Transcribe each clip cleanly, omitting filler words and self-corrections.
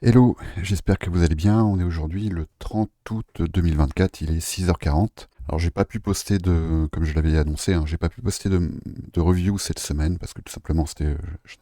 Hello, j'espère que vous allez bien. On est aujourd'hui le 30 août 2024, il est 6h40. Alors j'ai pas pu poster comme je l'avais annoncé, j'ai pas pu poster de review cette semaine parce que tout simplement je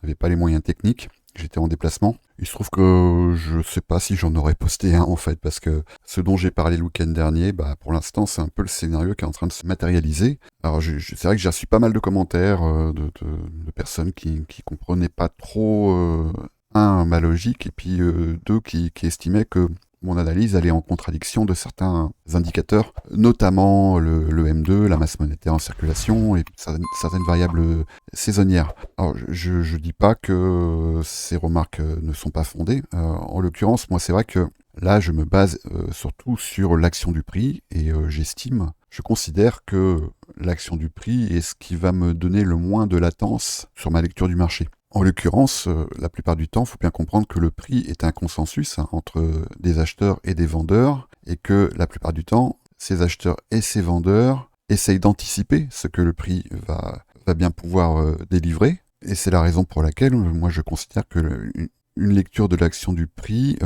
n'avais pas les moyens techniques. J'étais en déplacement. Il se trouve que je sais pas si j'en aurais posté un en fait parce que ce dont j'ai parlé le week-end dernier, pour l'instant c'est un peu le scénario qui est en train de se matérialiser. Alors c'est vrai que j'ai reçu pas mal de commentaires de personnes qui comprenaient pas trop ma logique, et puis deux, qui estimaient que mon analyse allait en contradiction de certains indicateurs, notamment le M2, la masse monétaire en circulation et certaines variables saisonnières. Alors, je dis pas que ces remarques ne sont pas fondées. En l'occurrence, moi, c'est vrai que là, je me base surtout sur l'action du prix et je considère que l'action du prix est ce qui va me donner le moins de latence sur ma lecture du marché. En l'occurrence, la plupart du temps, il faut bien comprendre que le prix est un consensus entre des acheteurs et des vendeurs, et que la plupart du temps, ces acheteurs et ces vendeurs essayent d'anticiper ce que le prix va bien pouvoir délivrer. Et c'est la raison pour laquelle moi je considère que une lecture de l'action du prix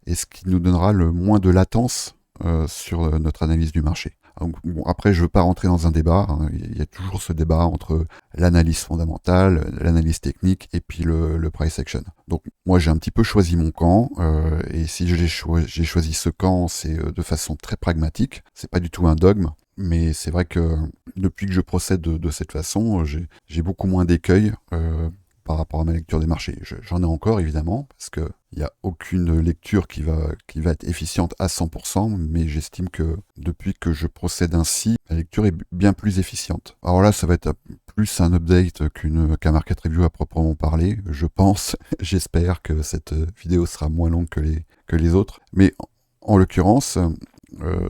est ce qui nous donnera le moins de latence sur notre analyse du marché. Donc, bon, après, je ne veux pas rentrer dans un débat. Il y a toujours ce débat entre l'analyse fondamentale, l'analyse technique et puis le price action. Donc, moi, j'ai un petit peu choisi mon camp. Et si j'ai choisi ce camp, c'est de façon très pragmatique. C'est pas du tout un dogme. Mais c'est vrai que depuis que je procède de cette façon, j'ai beaucoup moins d'écueils par rapport à ma lecture des marchés. J'en ai encore, évidemment, parce que il n'y a aucune lecture qui va être efficiente à 100%, mais j'estime que depuis que je procède ainsi, la lecture est bien plus efficiente. Alors là, ça va être plus un update qu'un market review à proprement parler, je pense. J'espère que cette vidéo sera moins longue que les autres. Mais en l'occurrence,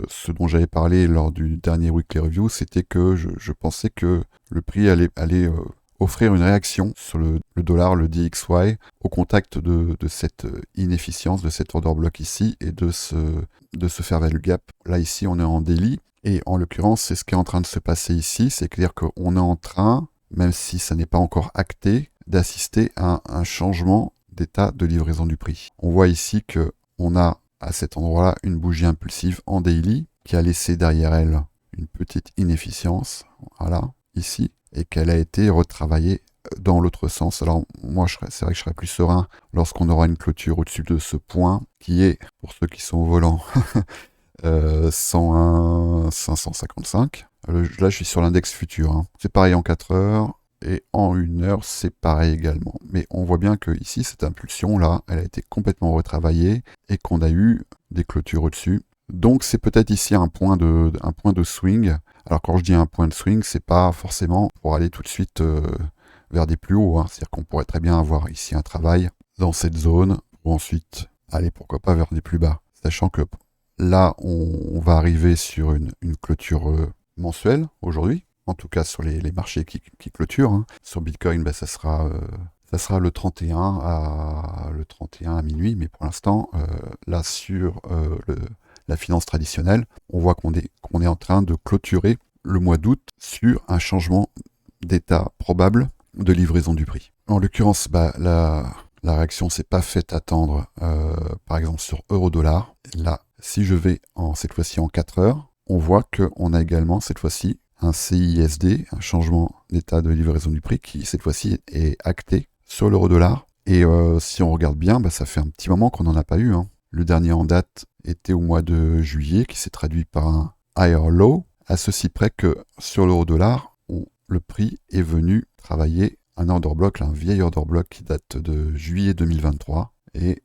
ce dont j'avais parlé lors du dernier weekly review, c'était que je pensais que le prix allait offrir une réaction sur le dollar, le DXY, au contact de cette inefficience, de cet order block ici, et de ce fair value gap. Là, ici, on est en daily, et en l'occurrence, c'est ce qui est en train de se passer ici, c'est clair qu'on est en train, même si ça n'est pas encore acté, d'assister à un changement d'état de livraison du prix. On voit ici que on a à cet endroit-là une bougie impulsive en daily qui a laissé derrière elle une petite inefficience, voilà, ici, et qu'elle a été retravaillée dans l'autre sens. Alors moi, c'est vrai que je serais plus serein lorsqu'on aura une clôture au-dessus de ce point, qui est, pour ceux qui sont au volant, 101 555. Là, je suis sur l'index futur. C'est pareil en 4 heures. Et en 1 heure, c'est pareil également. Mais on voit bien que ici, cette impulsion-là, elle a été complètement retravaillée et qu'on a eu des clôtures au-dessus. Donc c'est peut-être ici un point de swing. Alors quand je dis un point de swing, c'est pas forcément pour aller tout de suite vers des plus hauts. C'est-à-dire qu'on pourrait très bien avoir ici un travail dans cette zone pour ensuite aller pourquoi pas vers des plus bas. Sachant que là, on va arriver sur une clôture mensuelle aujourd'hui. En tout cas sur les marchés qui clôturent. Sur Bitcoin, ça sera le 31 à minuit, mais pour l'instant, là sur la finance traditionnelle, on voit qu'on est en train de clôturer le mois d'août sur un changement d'état probable de livraison du prix. En l'occurrence, la réaction s'est pas faite attendre, par exemple sur euro-dollar. Là, si je vais cette fois-ci en 4 heures, on voit qu'on a également cette fois-ci un CISD, un changement d'état de livraison du prix, qui cette fois-ci est acté sur l'euro-dollar. Et si on regarde bien, ça fait un petit moment qu'on n'en a pas eu. Le dernier en date était au mois de juillet, qui s'est traduit par un higher low, à ceci près que sur l'euro-dollar, le prix est venu travailler un order block, un vieil order block qui date de juillet 2023. Et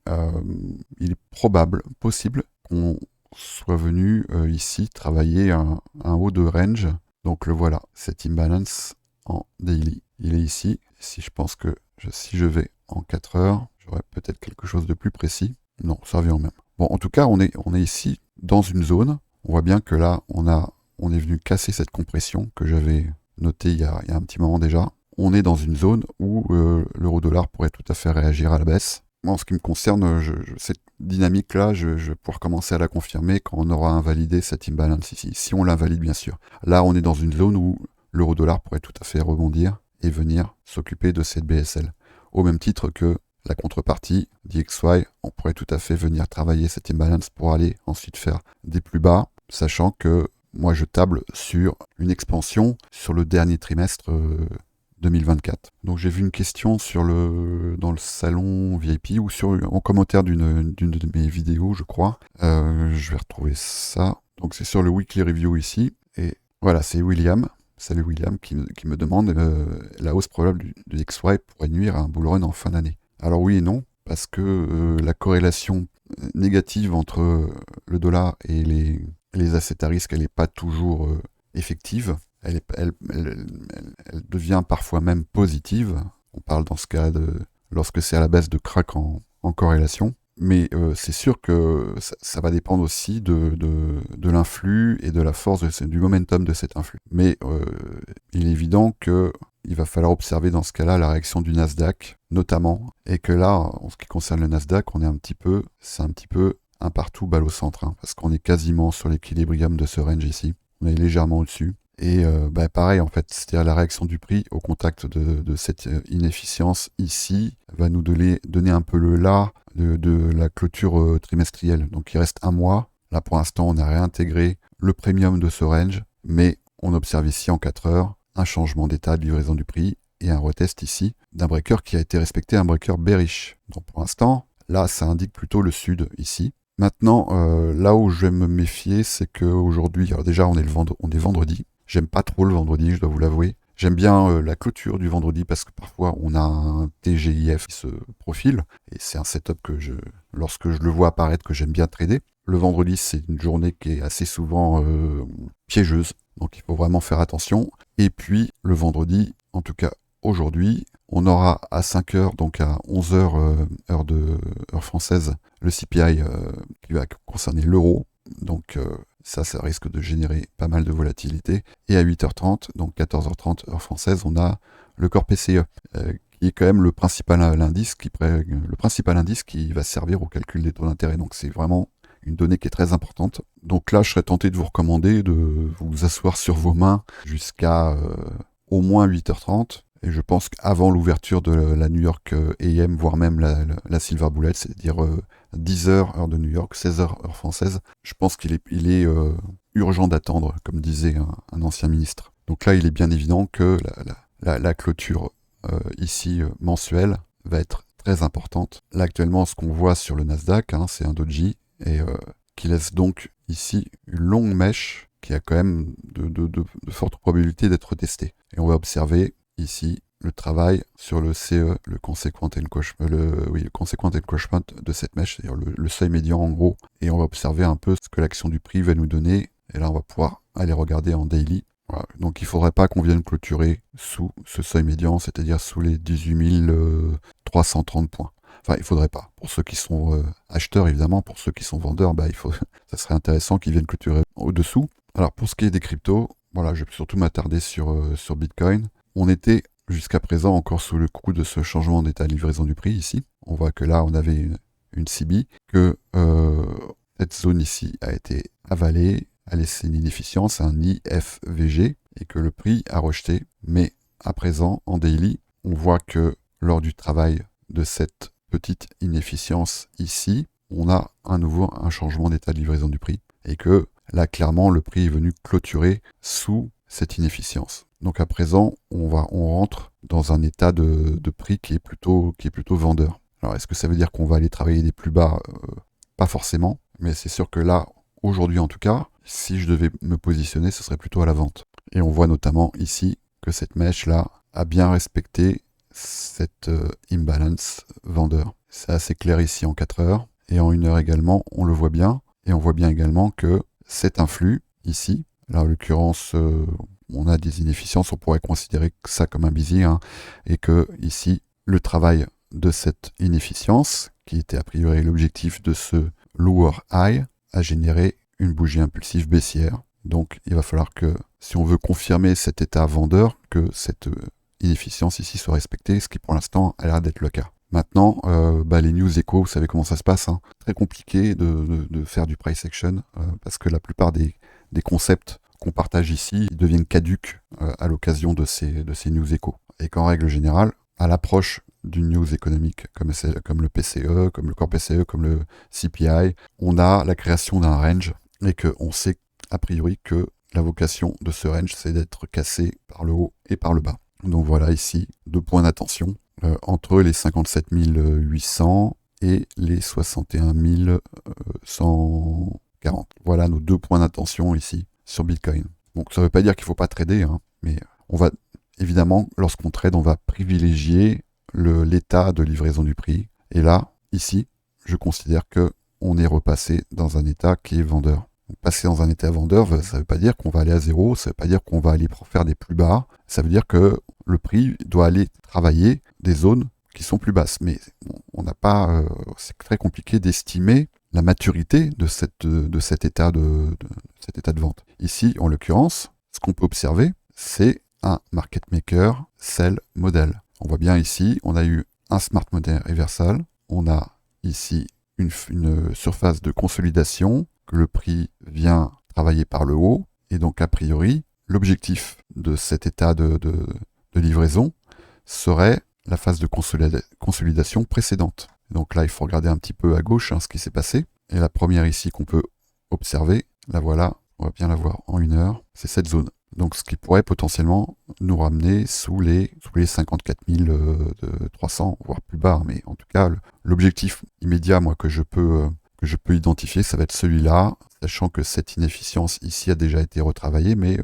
il est possible qu'on soit venu ici travailler un haut de range. Donc le voilà, cet imbalance en daily. Il est ici. Si je pense que si je vais en 4 heures, j'aurai peut-être quelque chose de plus précis. Non, ça revient au même. Bon, en tout cas, on est ici dans une zone. On voit bien que là, on est venu casser cette compression que j'avais notée il y a un petit moment déjà. On est dans une zone où l'euro-dollar pourrait tout à fait réagir à la baisse. Moi, en ce qui me concerne, cette dynamique-là, je vais pouvoir commencer à la confirmer quand on aura invalidé cet imbalance ici. Si on l'invalide, bien sûr. Là, on est dans une zone où l'euro-dollar pourrait tout à fait rebondir et venir s'occuper de cette BSL. Au même titre que la contrepartie, DXY, on pourrait tout à fait venir travailler cet imbalance pour aller ensuite faire des plus bas, sachant que moi je table sur une expansion sur le dernier trimestre 2024. Donc j'ai vu une question dans le salon VIP ou en commentaire d'une de mes vidéos, je crois. Je vais retrouver ça. Donc c'est sur le weekly review ici. Et voilà, c'est William. Salut William qui me demande la hausse probable du XY pourrait nuire à un bull run en fin d'année. Alors oui et non, parce que la corrélation négative entre le dollar et les assets à risque, elle n'est pas toujours effective. Elle devient parfois même positive. On parle dans ce cas lorsque c'est à la baisse de crack en corrélation. Mais c'est sûr que ça va dépendre aussi de l'influx et de la force du momentum de cet influx. Mais il est évident qu'il va falloir observer dans ce cas-là la réaction du Nasdaq, notamment, et que là, en ce qui concerne le Nasdaq, c'est un petit peu un partout balle au centre, hein, parce qu'on est quasiment sur l'équilibrium de ce range ici. On est légèrement au-dessus. Et pareil, en fait, c'est-à-dire la réaction du prix au contact de cette inefficience ici va nous donner un peu le là de la clôture trimestrielle. Donc il reste un mois. Là, pour l'instant, on a réintégré le premium de ce range, mais on observe ici en 4 heures un changement d'état de livraison du prix et un retest ici d'un breaker qui a été respecté, un breaker bearish. Donc pour l'instant, là, ça indique plutôt le sud ici. Maintenant, là où je vais me méfier, c'est qu'aujourd'hui, alors déjà, on est vendredi. J'aime pas trop le vendredi, je dois vous l'avouer. J'aime bien la clôture du vendredi parce que parfois on a un TGIF qui se profile et c'est un setup lorsque je le vois apparaître, que j'aime bien trader. Le vendredi, c'est une journée qui est assez souvent piégeuse, donc il faut vraiment faire attention. Et puis le vendredi, en tout cas aujourd'hui, on aura à 5 heures, donc à 11 heures heure française, le CPI qui va concerner l'euro. Donc ça risque de générer pas mal de volatilité. Et à 8h30, donc 14h30 heure française, on a le corps PCE, qui est quand même le principal indice qui va servir au calcul des taux d'intérêt. Donc c'est vraiment une donnée qui est très importante. Donc là, je serais tenté de vous recommander de vous asseoir sur vos mains jusqu'à au moins 8h30. Et je pense qu'avant l'ouverture de la New York AM, voire même la Silver Bullet, c'est-à-dire 10h heure de New York, 16h heure française, je pense qu'il est urgent d'attendre, comme disait un ancien ministre. Donc là, il est bien évident que la clôture ici mensuelle va être très importante. Là, actuellement, ce qu'on voit sur le Nasdaq, hein, c'est un doji, et qui laisse donc ici une longue mèche qui a quand même de fortes probabilités d'être testée. Et on va observer ici le travail sur le CE, le consequent encroachment de cette mèche, c'est-à-dire le seuil médian en gros. Et on va observer un peu ce que l'action du prix va nous donner. Et là, on va pouvoir aller regarder en daily. Voilà. Donc il ne faudrait pas qu'on vienne clôturer sous ce seuil médian, c'est-à-dire sous les 18 330 points. Enfin, il ne faudrait pas. Pour ceux qui sont acheteurs, évidemment, pour ceux qui sont vendeurs, ça serait intéressant qu'ils viennent clôturer au-dessous. Alors pour ce qui est des cryptos, voilà, je vais surtout m'attarder sur Bitcoin. On était jusqu'à présent encore sous le coup de ce changement d'état de livraison du prix ici. On voit que là, on avait une CB, que cette zone ici a été avalée, a laissé une inefficience, un IFVG, et que le prix a rejeté. Mais à présent, en daily, on voit que lors du travail de cette petite inefficience ici, on a à nouveau un changement d'état de livraison du prix. Et que là, clairement, le prix est venu clôturer sous cette inefficience. Donc à présent, on rentre dans un état de prix qui est plutôt vendeur. Alors est-ce que ça veut dire qu'on va aller travailler des plus bas? Pas forcément, mais c'est sûr que là, aujourd'hui en tout cas, si je devais me positionner, ce serait plutôt à la vente. Et on voit notamment ici que cette mèche-là a bien respecté cette imbalance vendeur. C'est assez clair ici en 4 heures. Et en 1 heure également, on le voit bien. Et on voit bien également que cet influx ici, là en l'occurrence, on a des inefficiences, on pourrait considérer ça comme un busy, hein, et que ici, le travail de cette inefficience, qui était a priori l'objectif de ce lower high, a généré une bougie impulsive baissière. Donc il va falloir que, si on veut confirmer cet état vendeur, que cette inefficience ici soit respectée, ce qui pour l'instant a l'air d'être le cas. Maintenant, les news échos, vous savez comment ça se passe, hein. Très compliqué de faire du price action, parce que la plupart des concepts qu'on partage ici deviennent caduques à l'occasion de ces news échos. Et qu'en règle générale, à l'approche d'une news économique comme le PCE, comme le Core PCE, comme le CPI, on a la création d'un range et qu'on sait a priori que la vocation de ce range, c'est d'être cassé par le haut et par le bas. Donc voilà ici, 2 points d'attention entre les 57 800 et les 61 140. Voilà nos 2 points d'attention ici sur Bitcoin. Donc ça ne veut pas dire qu'il ne faut pas trader, hein, mais on va évidemment, lorsqu'on trade, on va privilégier l'état de livraison du prix. Et là, ici, je considère que on est repassé dans un état qui est vendeur. Donc, passer dans un état vendeur, ça ne veut pas dire qu'on va aller à zéro, ça ne veut pas dire qu'on va aller faire des plus bas, ça veut dire que le prix doit aller travailler des zones qui sont plus basses. Mais on n'a pas, c'est très compliqué d'estimer la maturité de cet état cet état de vente. Ici, en l'occurrence, ce qu'on peut observer, c'est un market maker sell model. On voit bien ici, on a eu un smart model reversal, on a ici une surface de consolidation, que le prix vient travailler par le haut, et donc a priori, l'objectif de cet état de livraison serait la phase de consolidation précédente. Donc là, il faut regarder un petit peu à gauche ce qui s'est passé. Et la première ici qu'on peut observer, la voilà, on va bien la voir en 1 heure, c'est cette zone. Donc ce qui pourrait potentiellement nous ramener sous les 54 300, voire plus bas. Mais en tout cas, l'objectif immédiat moi, que je peux identifier, ça va être celui-là, sachant que cette inefficience ici a déjà été retravaillée, mais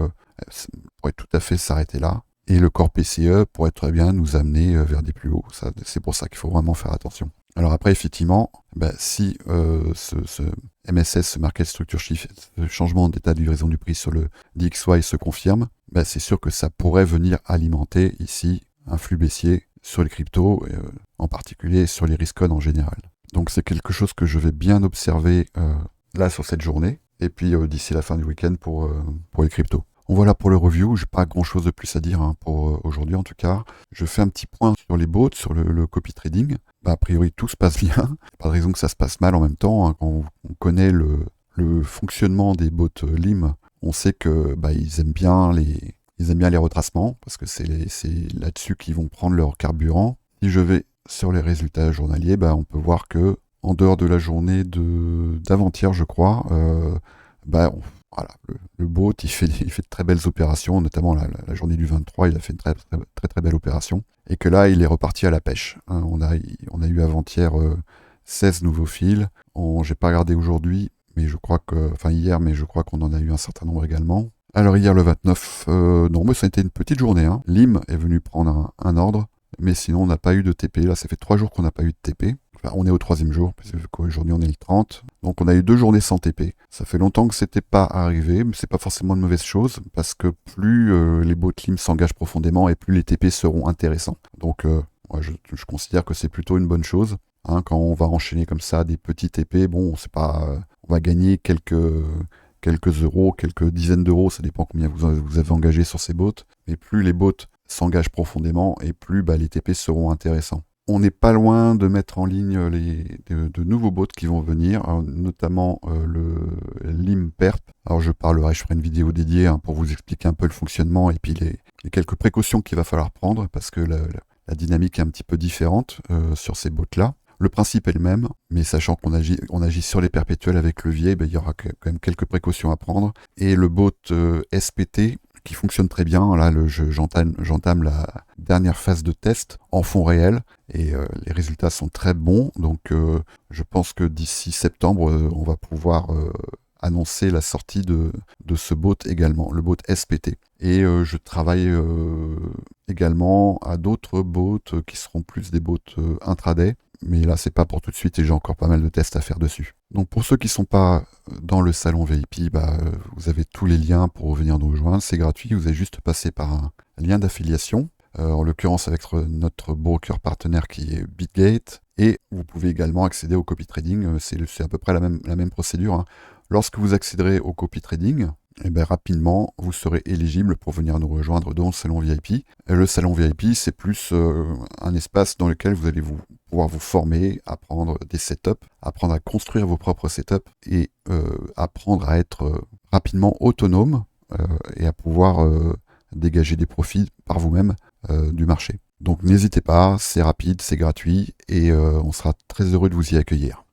ça pourrait tout à fait s'arrêter là. Et le Core PCE pourrait très bien nous amener vers des plus hauts. C'est pour ça qu'il faut vraiment faire attention. Alors après, effectivement, si ce MSS, ce Market Structure Shift, ce changement d'état de livraison du prix sur le DXY se confirme, c'est sûr que ça pourrait venir alimenter ici un flux baissier sur les cryptos, en particulier sur les risk-on en général. Donc c'est quelque chose que je vais bien observer là sur cette journée, et puis d'ici la fin du week-end pour les cryptos. Voilà pour le review, j'ai pas grand chose de plus à dire pour aujourd'hui en tout cas. Je fais un petit point sur les bots, sur le copy trading. A priori tout se passe bien, pas de raison que ça se passe mal en même temps. Quand on connaît le fonctionnement des bots LIM, on sait que ils aiment bien les retracements, parce que c'est là-dessus qu'ils vont prendre leur carburant. Si je vais sur les résultats journaliers, on peut voir que en dehors de la journée d'avant-hier, je crois, voilà, le bot, il fait de très belles opérations, notamment la journée du 23, il a fait une très, très, très, très belle opération. Et que là, il est reparti à la pêche. On a eu avant-hier 16 nouveaux fils. J'ai pas regardé aujourd'hui, mais hier, mais je crois qu'on en a eu un certain nombre également. Alors hier, le 29, non, mais ça a été une petite journée. Lim est venu prendre un ordre, mais sinon, on n'a pas eu de TP. Là, ça fait 3 jours qu'on n'a pas eu de TP. Enfin, on est au 3e jour, parce qu'aujourd'hui on est le 30. Donc on a eu 2 journées sans TP. Ça fait longtemps que c'était pas arrivé, mais c'est pas forcément une mauvaise chose, parce que plus les bots LIM s'engagent profondément et plus les TP seront intéressants. Donc je considère que c'est plutôt une bonne chose. Quand on va enchaîner comme ça des petits TP, bon, c'est pas, on va gagner quelques euros, quelques dizaines d'euros, ça dépend combien vous avez engagé sur ces bots. Mais plus les bots s'engagent profondément et plus les TP seront intéressants. On n'est pas loin de mettre en ligne de nouveaux bots qui vont venir, notamment le LIM-PERP. Alors je ferai une vidéo dédiée pour vous expliquer un peu le fonctionnement et puis les quelques précautions qu'il va falloir prendre, parce que la dynamique est un petit peu différente sur ces bots-là. Le principe est le même, mais sachant qu'on agit sur les perpétuels avec levier, il y aura quand même quelques précautions à prendre. Et le bot SPT, qui fonctionne très bien. Là, j'entame la dernière phase de test en fond réel et les résultats sont très bons. Donc, je pense que d'ici septembre, on va pouvoir annoncer la sortie de ce bot également, le bot SPT. Et je travaille également à d'autres bots qui seront plus des bots intraday. Mais là, c'est pas pour tout de suite et j'ai encore pas mal de tests à faire dessus. Donc pour ceux qui ne sont pas dans le salon VIP, vous avez tous les liens pour venir nous rejoindre. C'est gratuit, vous avez juste passé par un lien d'affiliation, en l'occurrence avec notre broker partenaire qui est Bitgate. Et vous pouvez également accéder au copy trading. C'est à peu près la même procédure. Lorsque vous accéderez au copy trading, rapidement, vous serez éligible pour venir nous rejoindre dans le salon VIP. Et le salon VIP, c'est plus un espace dans lequel vous allez pouvoir vous former, apprendre des setups, apprendre à construire vos propres setups et apprendre à être rapidement autonome et à pouvoir dégager des profits par vous-même du marché. Donc n'hésitez pas, c'est rapide, c'est gratuit et on sera très heureux de vous y accueillir.